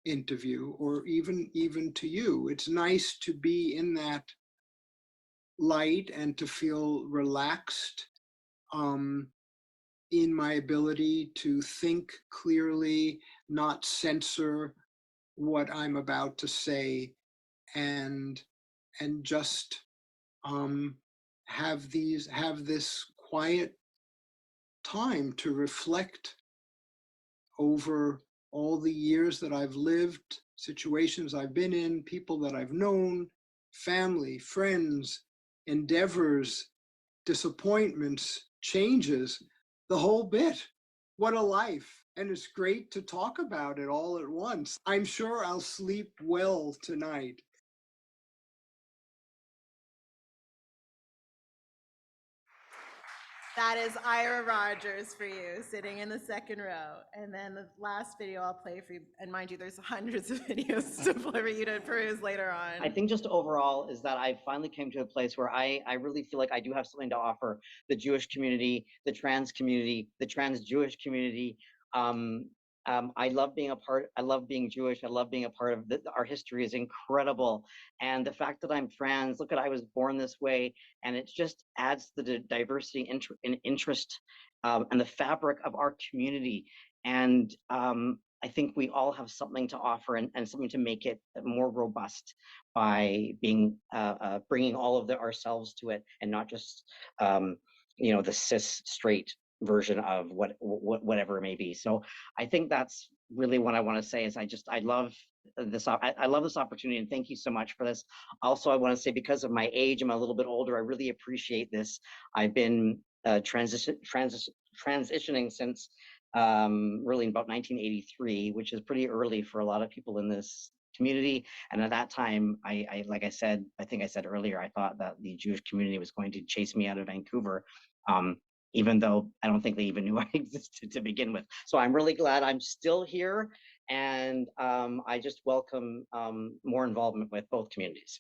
interview, or even to you. It's nice to be in that light and to feel relaxed in my ability to think clearly, not censor what I'm about to say, and just have this quiet time to reflect over all the years that I've lived, situations I've been in, people that I've known, family, friends, endeavors, disappointments, changes, the whole bit. What a life. and it's great to talk about it all at once. I'm sure I'll sleep well tonight. That is Ira Rogers for you, sitting in the second row. And then the last video I'll play for you, and mind you, there's hundreds of videos to play for you to peruse later on. I think just overall is that I finally came to a place where I really feel like I do have something to offer the Jewish community, the trans Jewish community. I love being a part, I love being Jewish, I love being a part of our history is incredible. And the fact that I'm trans, look at, I was born this way, and it just adds to the diversity and interest and the fabric of our community. And I think we all have something to offer and something to make it more robust by being bringing all of ourselves to it, and not just the cis straight version of whatever it may be. So I think that's really what I want to say is I love this. I love this opportunity, and thank you so much for this. Also, I want to say, because of my age, I'm a little bit older. I really appreciate this. I've been transitioning since really about 1983, which is pretty early for a lot of people in this community. And at that time, like I said, I think I said earlier, I thought that the Jewish community was going to chase me out of Vancouver, even though I don't think they even knew I existed to begin with. So I'm really glad I'm still here, and I just welcome more involvement with both communities.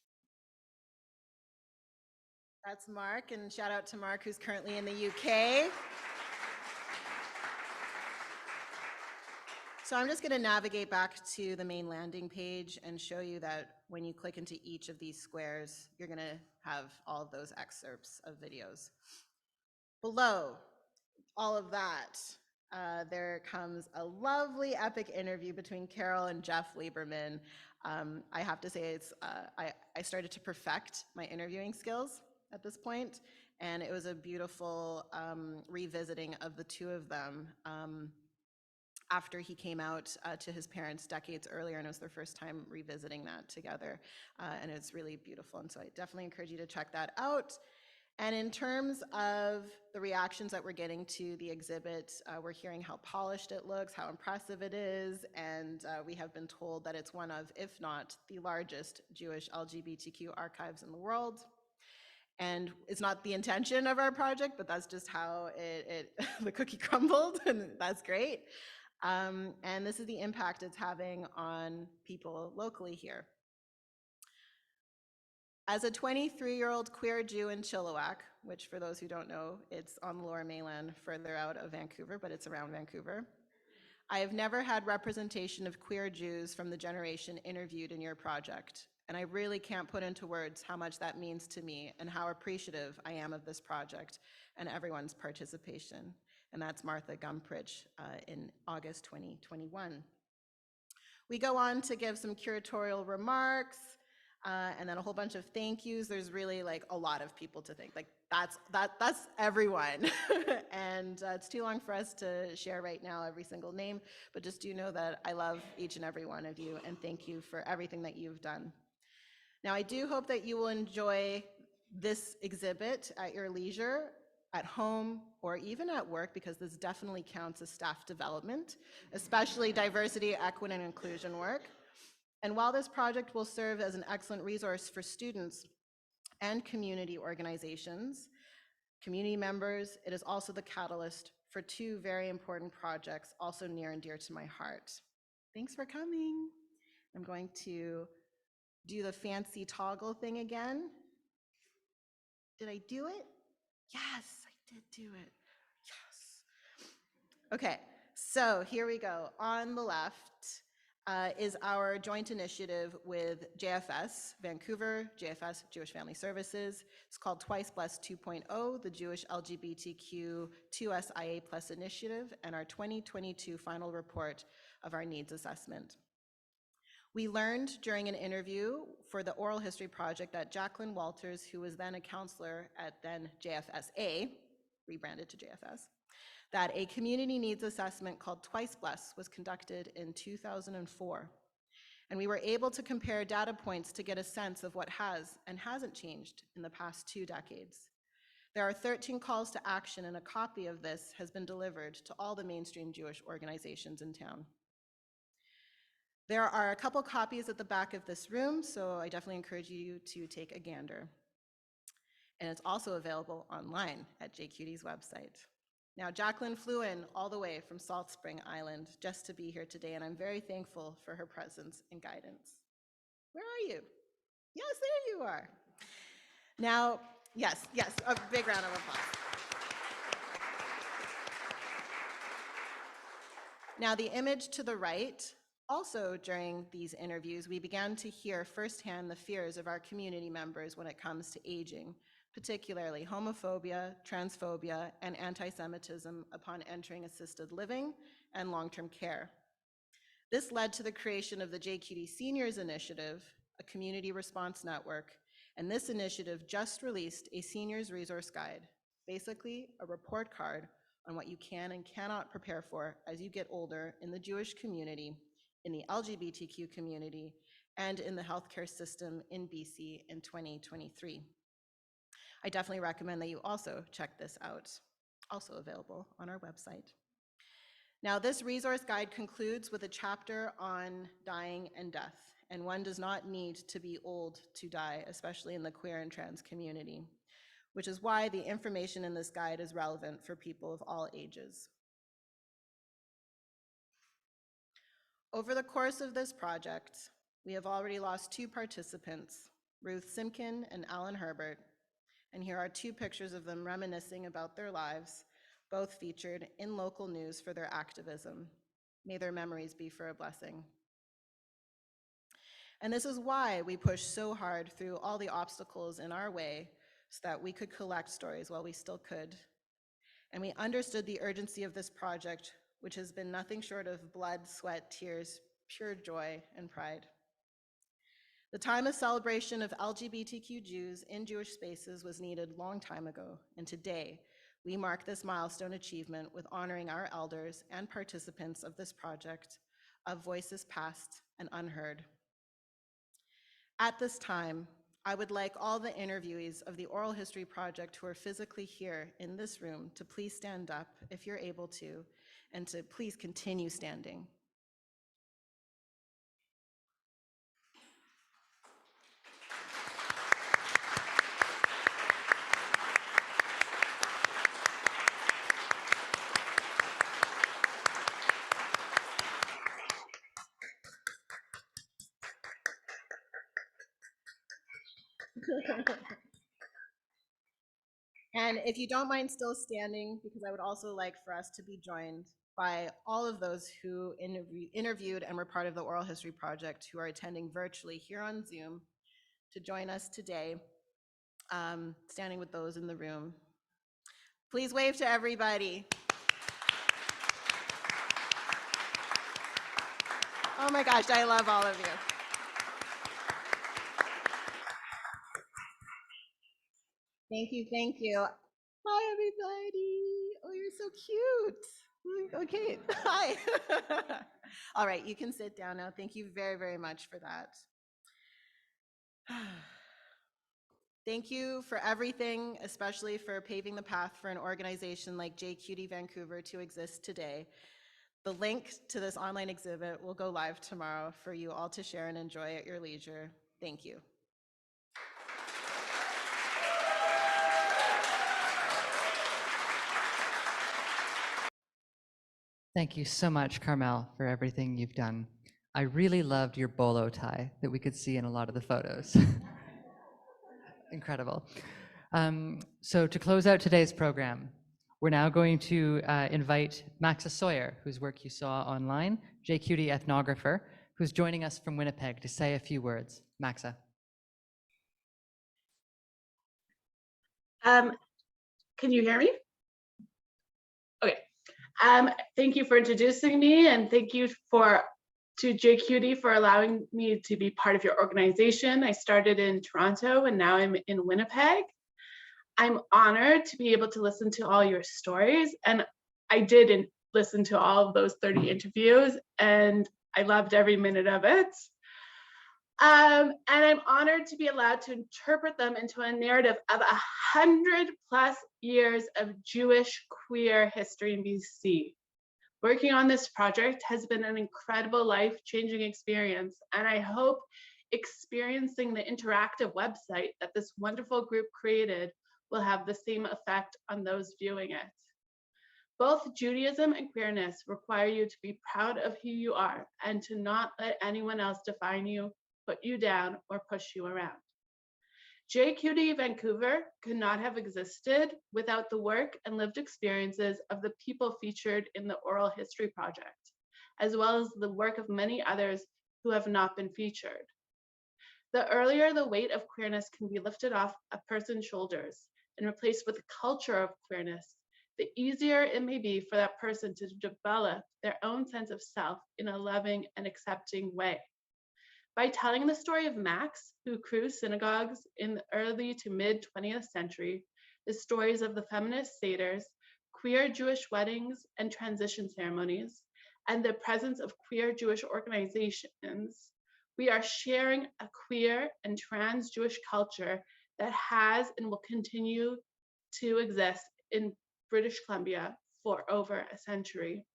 That's Mark, and shout out to Mark, who's currently in the UK. So I'm just going to navigate back to the main landing page and show you that when you click into each of these squares, you're going to have all of those excerpts of videos. Below all of that, there comes a lovely epic interview between Carol and Jeff Lieberman. I have to say, I started to perfect my interviewing skills at this point, and it was a beautiful revisiting of the two of them. After he came out to his parents decades earlier, and it was their first time revisiting that together. And it's really beautiful. And so I definitely encourage you to check that out. And in terms of the reactions that we're getting to the exhibit, we're hearing how polished it looks, how impressive it is, and we have been told that it's one of, if not the largest Jewish LGBTQ archives in the world. And it's not the intention of our project, but that's just how the cookie crumbled, and that's great. And this is the impact it's having on people locally here. As a 23-year-old queer Jew in Chilliwack, which for those who don't know, it's on the Lower Mainland, further out of Vancouver, but it's around Vancouver, I have never had representation of queer Jews from the generation interviewed in your project. And I really can't put into words how much that means to me and how appreciative I am of this project and everyone's participation. And that's Martha Gumpridge in August 2021. We go on to give some curatorial remarks and then a whole bunch of thank yous. There's really like a lot of people to thank. Like that's everyone. And it's too long for us to share right now every single name, but just do know that I love each and every one of you, and thank you for everything that you've done. Now, I do hope that you will enjoy this exhibit at your leisure, at home, or even at work, because this definitely counts as staff development, especially diversity, equity, and inclusion work. And while this project will serve as an excellent resource for students and community organizations, community members, it is also the catalyst for two very important projects, also near and dear to my heart. Thanks for coming. I'm going to do the fancy toggle thing again. Did I do it? Yes, I did do it. Yes. Okay, so here we go. On the left is our joint initiative with JFS Vancouver, JFS Jewish Family Services. It's called Twice Blessed 2.0, the Jewish LGBTQ 2SIA Plus Initiative, and our 2022 final report of our needs assessment. We learned during an interview for the oral history project that Jacqueline Walters, who was then a counselor at then JFSA, rebranded to JFS, that a community needs assessment called Twice Blessed was conducted in 2004. And we were able to compare data points to get a sense of what has and hasn't changed in the past 2 decades. There are 13 calls to action, and a copy of this has been delivered to all the mainstream Jewish organizations in town. There are a couple copies at the back of this room, so I definitely encourage you to take a gander. And it's also available online at JQT's website. Now, Jacqueline flew in all the way from Salt Spring Island just to be here today, and I'm very thankful for her presence and guidance. Where are you? Yes, there you are. Now, yes, a big round of applause. Now, the image to the right, also during these interviews, we began to hear firsthand the fears of our community members when it comes to aging, particularly homophobia, transphobia, and anti-Semitism upon entering assisted living and long-term care. This led to the creation of the JQT Seniors Initiative, a community response network, and this initiative just released a seniors resource guide, basically a report card on what you can and cannot prepare for as you get older in the Jewish community, in the LGBTQ community, and in the healthcare system in BC in 2023. I definitely recommend that you also check this out, also available on our website. Now, this resource guide concludes with a chapter on dying and death, and one does not need to be old to die, especially in the queer and trans community, which is why the information in this guide is relevant for people of all ages. Over the course of this project, we have already lost 2 participants, Ruth Simkin and Alan Herbert, and here are 2 pictures of them reminiscing about their lives, both featured in local news for their activism. May their memories be for a blessing. And this is why we pushed so hard through all the obstacles in our way so that we could collect stories while we still could. And we understood the urgency of this project, which has been nothing short of blood, sweat, tears, pure joy, and pride. The time of celebration of LGBTQ Jews in Jewish spaces was needed a long time ago, and today we mark this milestone achievement with honoring our elders and participants of this project of voices past and unheard. At this time, I would like all the interviewees of the Oral History Project who are physically here in this room to please stand up if you're able to, and to please continue standing. And if you don't mind still standing, because I would also like for us to be joined by all of those who interviewed and were part of the Oral History Project who are attending virtually here on Zoom to join us today, standing with those in the room. Please wave to everybody. Oh my gosh, I love all of you. Thank you, thank you. Hi, everybody. Oh, you're so cute. Okay, hi. All right, you can sit down now. Thank you very, very much for that. Thank you for everything, especially for paving the path for an organization like JQT Vancouver to exist today. The link to this online exhibit will go live tomorrow for you all to share and enjoy at your leisure. Thank you. Thank you so much, Carmel, for everything you've done. I really loved your bolo tie that we could see in a lot of the photos. Incredible. So to close out today's program, we're now going to invite Maxa Sawyer, whose work you saw online, JQT ethnographer, who's joining us from Winnipeg to say a few words. Maxa. Can you hear me? Okay. Thank you for introducing me, and thank you to JQT for allowing me to be part of your organization. I started in Toronto and now I'm in Winnipeg. I'm honored to be able to listen to all your stories, and I did listen to all of those 30 interviews and I loved every minute of it. And I'm honored to be allowed to interpret them into a narrative of 100+ years of Jewish queer history in BC. Working on this project has been an incredible life-changing experience, and I hope experiencing the interactive website that this wonderful group created will have the same effect on those viewing it. Both Judaism and queerness require you to be proud of who you are and to not let anyone else define you, put you down, or push you around. JQT Vancouver could not have existed without the work and lived experiences of the people featured in the Oral History Project, as well as the work of many others who have not been featured. The earlier the weight of queerness can be lifted off a person's shoulders and replaced with a culture of queerness, the easier it may be for that person to develop their own sense of self in a loving and accepting way. By telling the story of Max, who crew synagogues in the early to mid 20th century, the stories of the feminist satyrs, queer Jewish weddings and transition ceremonies, and the presence of queer Jewish organizations, we are sharing a queer and trans Jewish culture that has and will continue to exist in British Columbia for over a century.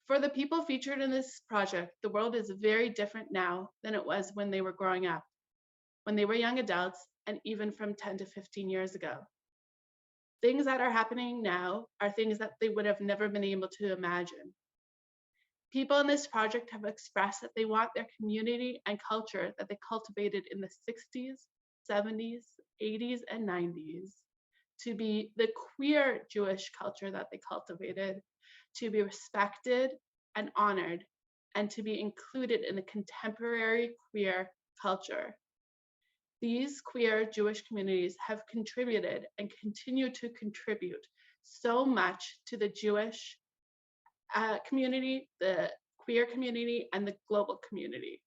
For the people featured in this project, the world is very different now than it was when they were growing up, when they were young adults, and even from 10 to 15 years ago. Things that are happening now are things that they would have never been able to imagine. People in this project have expressed that they want their community and culture that they cultivated in the 60s, 70s, 80s, and 90s to be the queer Jewish culture that they cultivated, to be respected and honored, and to be included in the contemporary queer culture. These queer Jewish communities have contributed and continue to contribute so much to the Jewish community, the queer community, and the global community.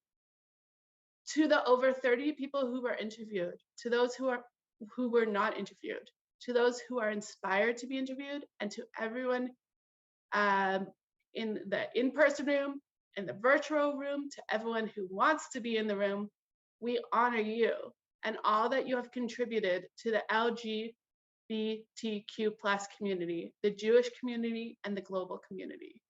To the over 30 people who were interviewed, to those who were not interviewed, to those who are inspired to be interviewed, and to everyone in the in-person room, in the virtual room, to everyone who wants to be in the room, we honor you and all that you have contributed to the LGBTQ+ community, the Jewish community, and the global community.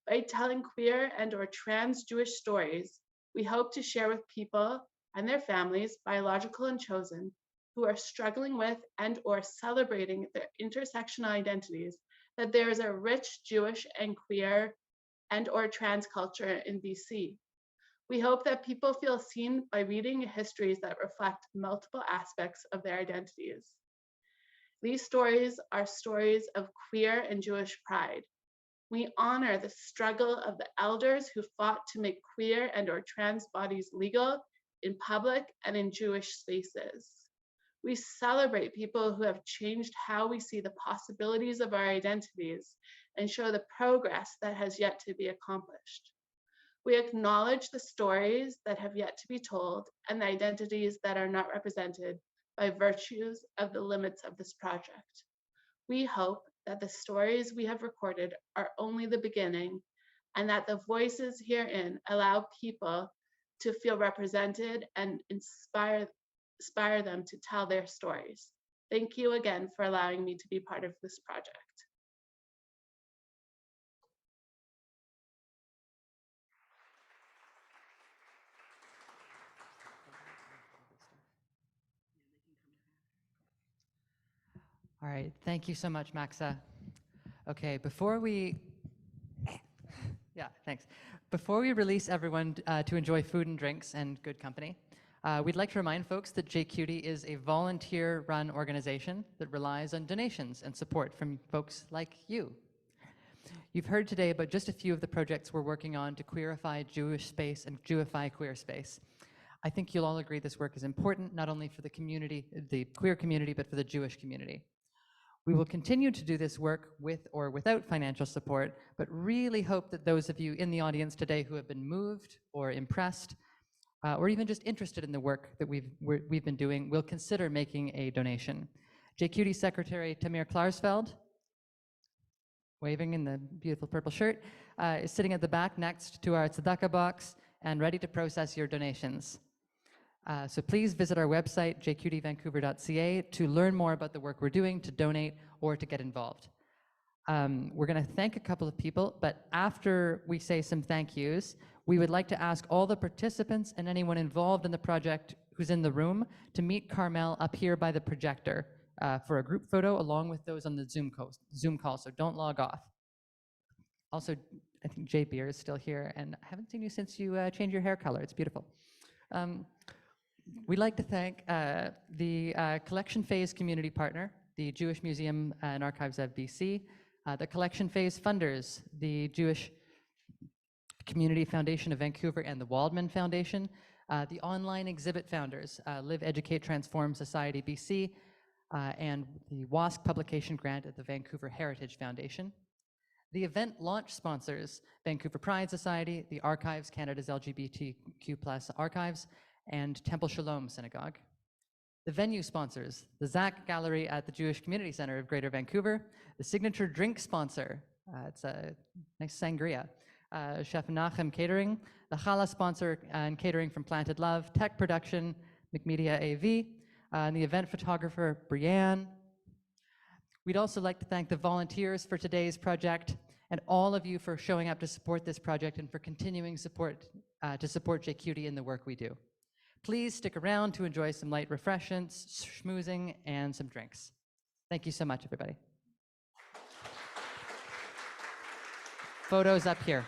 By telling queer and/or trans Jewish stories, we hope to share with people and their families, biological and chosen, who are struggling with and/or celebrating their intersectional identities, that there is a rich Jewish and queer and/or trans culture in BC. We hope that people feel seen by reading histories that reflect multiple aspects of their identities. These stories are stories of queer and Jewish pride. We honor the struggle of the elders who fought to make queer and/or trans bodies legal in public and in Jewish spaces. We celebrate people who have changed how we see the possibilities of our identities and show the progress that has yet to be accomplished. We acknowledge the stories that have yet to be told and the identities that are not represented by virtues of the limits of this project. We hope that the stories we have recorded are only the beginning and that the voices herein allow people to feel represented and inspire them to tell their stories. Thank you again for allowing me to be part of this project. All right, thank you so much, Maxa. Okay, before we, yeah, thanks. Before we release everyone to enjoy food and drinks and good company, we'd like to remind folks that JQT is a volunteer-run organization that relies on donations and support from folks like you. You've heard today about just a few of the projects we're working on to queerify Jewish space and Jewify queer space. I think you'll all agree this work is important, not only for the community, the queer community, but for the Jewish community. We will continue to do this work with or without financial support, but really hope that those of you in the audience today who have been moved or impressed, or even just interested in the work that we've been doing, will consider making a donation. JQT Secretary Tamir Klarsfeld, waving in the beautiful purple shirt, is sitting at the back next to our tzedakah box, and ready to process your donations. So please visit our website, jqtvancouver.ca, to learn more about the work we're doing, to donate, or to get involved. We're going to thank a couple of people, but after we say some thank yous, we would like to ask all the participants and anyone involved in the project who's in the room to meet Carmel up here by the projector for a group photo along with those on the Zoom call, so don't log off. Also, I think Jay Beer is still here, and I haven't seen you since you changed your hair color. It's beautiful. We'd like to thank the Collection Phase community partner, the Jewish Museum and Archives of BC, the Collection Phase funders, the Jewish Community Foundation of Vancouver and the Waldman Foundation, the online exhibit founders, Live, Educate, Transform Society BC, and the WASC publication grant at the Vancouver Heritage Foundation. The event launch sponsors, Vancouver Pride Society, the Archives, Canada's LGBTQ+ Archives, and Temple Shalom Synagogue. The venue sponsors, the Zach Gallery at the Jewish Community Center of Greater Vancouver, the signature drink sponsor, it's a nice sangria, Chef Nachem Catering, the challah sponsor and catering from Planted Love, tech production, McMedia AV, and the event photographer, Brianne. We'd also like to thank the volunteers for today's project and all of you for showing up to support this project and for continuing support to support JQT in the work we do. Please stick around to enjoy some light refreshments, schmoozing, and some drinks. Thank you so much, everybody. Photos up here.